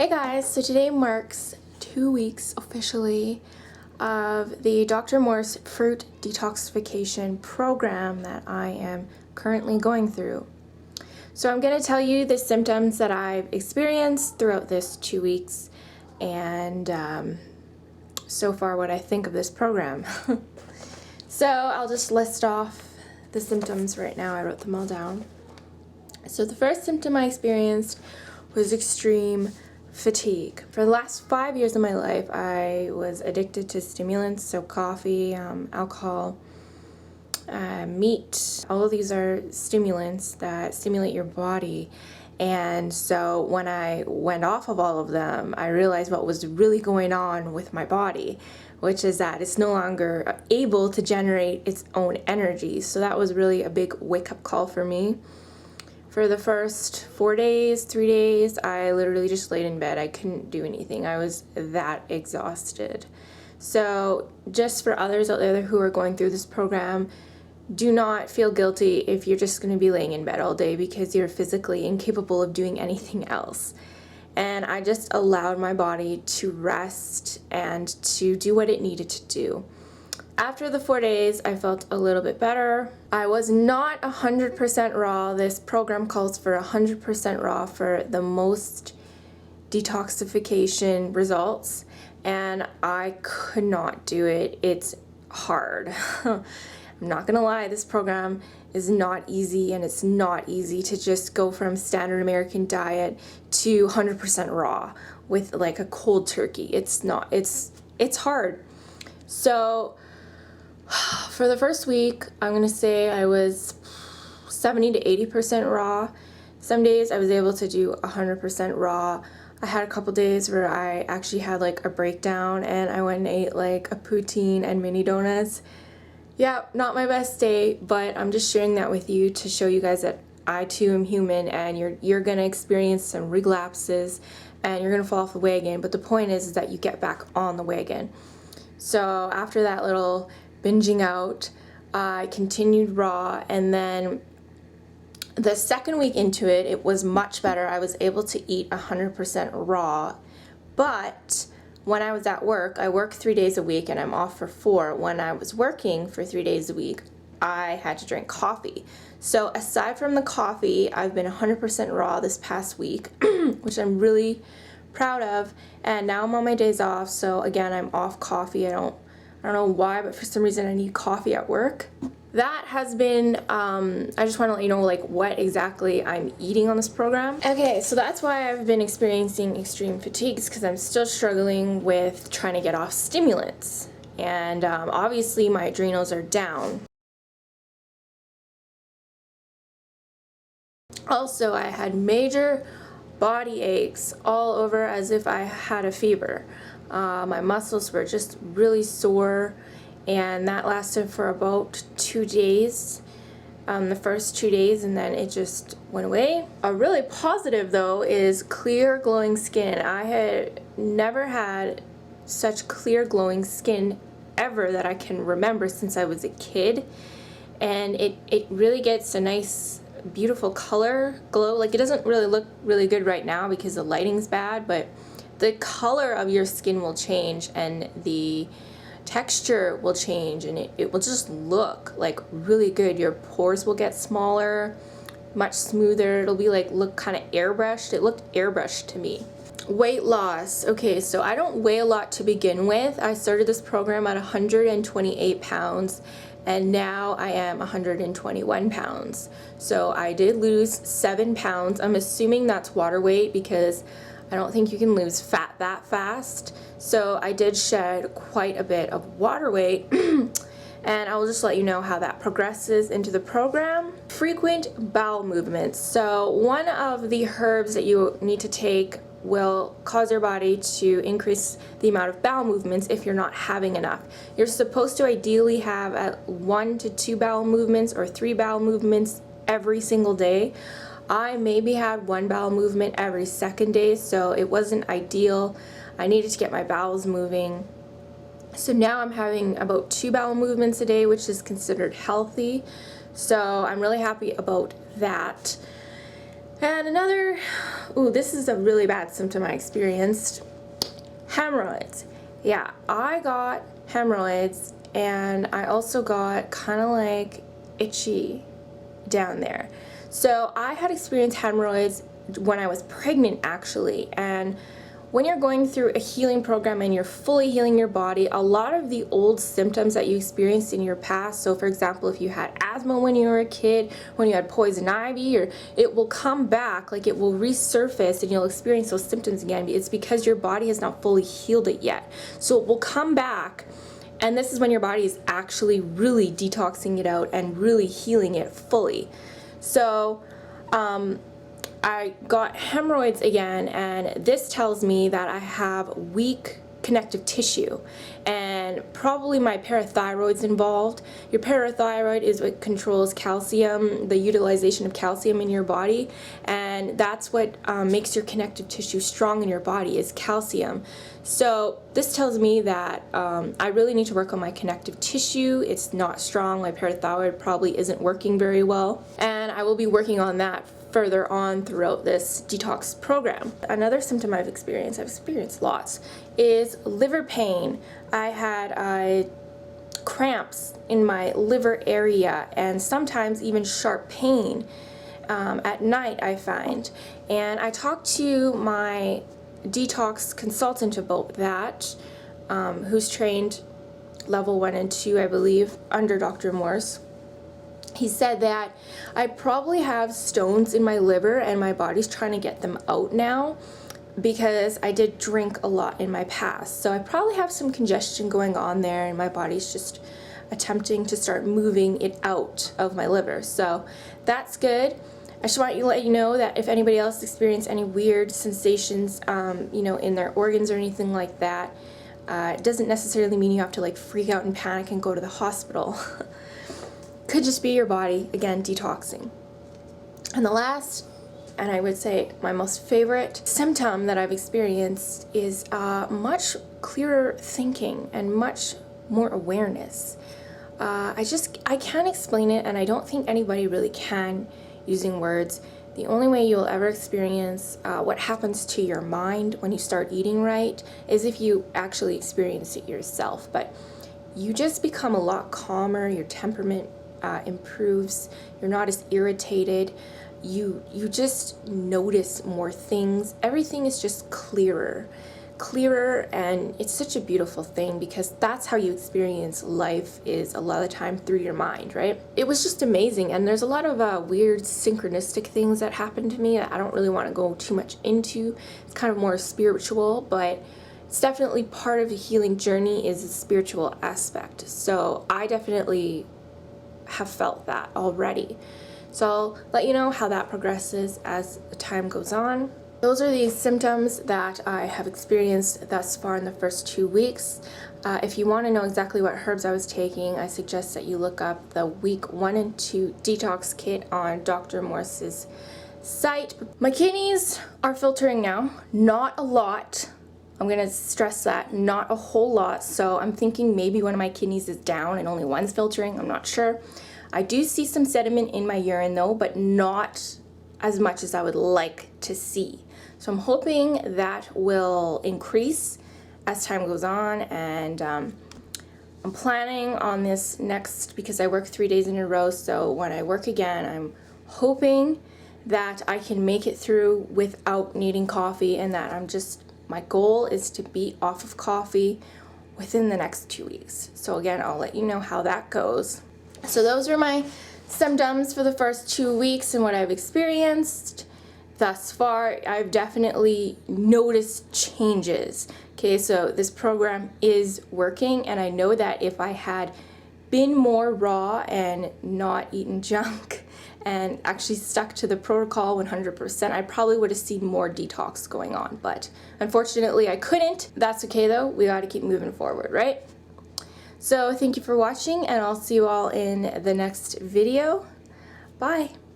Hey guys, so today marks 2 weeks officially of the Dr. Morse fruit detoxification program that I am currently going through. So I'm going to tell you the symptoms that I've experienced throughout this 2 weeks and so far what I think of this program. So I'll just list off the symptoms right now. I wrote them all down. So the first symptom I experienced was extreme fatigue. For the last 5 years of my life, I was addicted to stimulants, so coffee, alcohol, meat. All of these are stimulants that stimulate your body. And so when I went off of all of them, I realized what was really going on with my body, which is that it's no longer able to generate its own energy. So that was really a big wake-up call for me. For the first 4 days, 3 days, I literally just laid in bed. I couldn't do anything. I was that exhausted. So just for others out there who are going through this program, do not feel guilty if you're just going to be laying in bed all day because you're physically incapable of doing anything else. And I just allowed my body to rest and to do what it needed to do. After the 4 days, I felt a little bit better. I was not 100% raw. This program calls for 100% raw for the most detoxification results, and I could not do it. It's hard. I'm not gonna lie, this program is not easy, and it's not easy to just go from standard American diet to 100% raw with like a cold turkey. It's not, it's hard. So for the first week, I'm gonna say I was 70 to 80% raw. Some days I was able to do 100% raw. I had a couple days where I actually had like a breakdown and I went and ate like a poutine and mini donuts. Yeah, not my best day, but I'm just sharing that with you to show you guys that I too am human, and you're gonna experience some relapses and you're gonna fall off the wagon. But the point is that you get back on the wagon. So after that little binging out, I continued raw, and then the second week into it, it was much better. I was able to eat 100% raw, but when I was at work, I work 3 days a week and I'm off for 4. When I was working for 3 days a week, I had to drink coffee. So aside from the coffee, I've been 100% raw this past week, which I'm really proud of, and now I'm on my days off, so again, I'm off coffee. I don't know why, but for some reason I need coffee at work. That has been, I just want to let you know like what exactly I'm eating on this program. Okay, so that's why I've been experiencing extreme fatigues, because I'm still struggling with trying to get off stimulants. And obviously my adrenals are down. Also, I had major body aches all over as if I had a fever. My muscles were just really sore, and that lasted for about 2 days, the first 2 days, and then it just went away. A really positive though is clear glowing skin. I had never had such clear glowing skin ever that I can remember since I was a kid, and it really gets a nice beautiful color glow. Like, it doesn't really look really good right now because the lighting's bad, but the color of your skin will change and the texture will change, and it will just look like really good. Your pores will get smaller, much smoother. It'll be like, look kind of airbrushed. It looked airbrushed to me. Weight loss. Okay, so I don't weigh a lot to begin with. I started this program at 128 pounds, and now I am 121 pounds. So I did lose 7 pounds. I'm assuming that's water weight because I don't think you can lose fat that fast. So I did shed quite a bit of water weight and I will just let you know how that progresses into the program. Frequent bowel movements. So one of the herbs that you need to take will cause your body to increase the amount of bowel movements if you're not having enough. You're supposed to ideally have at 1 to 2 bowel movements or 3 bowel movements every single day. I maybe had 1 bowel movement every second day, so it wasn't ideal. I needed to get my bowels moving. So now I'm having about 2 bowel movements a day, which is considered healthy. So I'm really happy about that. And another, ooh, this is a really bad symptom I experienced. Hemorrhoids. Yeah, I got hemorrhoids, and I also got kind of like itchy down there. So I had experienced hemorrhoids when I was pregnant, actually, and when you're going through a healing program and you're fully healing your body, a lot of the old symptoms that you experienced in your past, so for example, if you had asthma when you were a kid, when you had poison ivy, or it will come back, like it will resurface and you'll experience those symptoms again. It's because your body has not fully healed it yet. So it will come back, and this is when your body is actually really detoxing it out and really healing it fully. So, I got hemorrhoids again, and this tells me that I have weak connective tissue, and probably my parathyroid's involved. Your parathyroid is what controls calcium, the utilization of calcium in your body, and that's what makes your connective tissue strong in your body, is calcium. So this tells me that I really need to work on my connective tissue. It's not strong. My parathyroid probably isn't working very well, and I will be working on that further on throughout this detox program. Another symptom I've experienced lots, is liver pain. I had cramps in my liver area, and sometimes even sharp pain at night, I find. And I talked to my detox consultant about that, who's trained level 1 and 2, I believe, under Dr. Morse. He said that I probably have stones in my liver and my body's trying to get them out now because I did drink a lot in my past. So I probably have some congestion going on there, and my body's just attempting to start moving it out of my liver. So that's good. I just want to let you know that if anybody else experienced any weird sensations, in their organs or anything like that, it doesn't necessarily mean you have to like freak out and panic and go to the hospital. Could just be your body, again, detoxing. And the last, and I would say my most favorite symptom that I've experienced, is much clearer thinking and much more awareness. I can't explain it, and I don't think anybody really can using words. The only way you'll ever experience what happens to your mind when you start eating right is if you actually experience it yourself. But you just become a lot calmer, your temperament improves, you're not as irritated, you just notice more things, everything is just clearer, and it's such a beautiful thing because that's how you experience life, is a lot of the time through your mind, right? It was just amazing, and there's a lot of weird synchronistic things that happened to me that I don't really want to go too much into. It's kind of more spiritual, but it's definitely part of the healing journey is a spiritual aspect. So I definitely have felt that already. So I'll let you know how that progresses as the time goes on. Those are the symptoms that I have experienced thus far in the first 2 weeks. If you want to know exactly what herbs I was taking, I suggest that you look up the week 1 and 2 detox kit on Dr. Morse's site. My kidneys are filtering now, not a lot. I'm going to stress that, not a whole lot. So I'm thinking maybe one of my kidneys is down and only one's filtering. I'm not sure. I do see some sediment in my urine though, but not as much as I would like to see. So I'm hoping that will increase as time goes on, and I'm planning on this next, because I work 3 days in a row, so when I work again, I'm hoping that I can make it through without needing coffee, and that my goal is to be off of coffee within the next 2 weeks. So again, I'll let you know how that goes. So those are my symptoms for the first 2 weeks and what I've experienced thus far. I've definitely noticed changes. Okay, so this program is working, and I know that if I had been more raw and not eaten junk and actually stuck to the protocol 100%, I probably would have seen more detox going on. But unfortunately, I couldn't. That's okay though. We got to keep moving forward, right? So thank you for watching, and I'll see you all in the next video. Bye.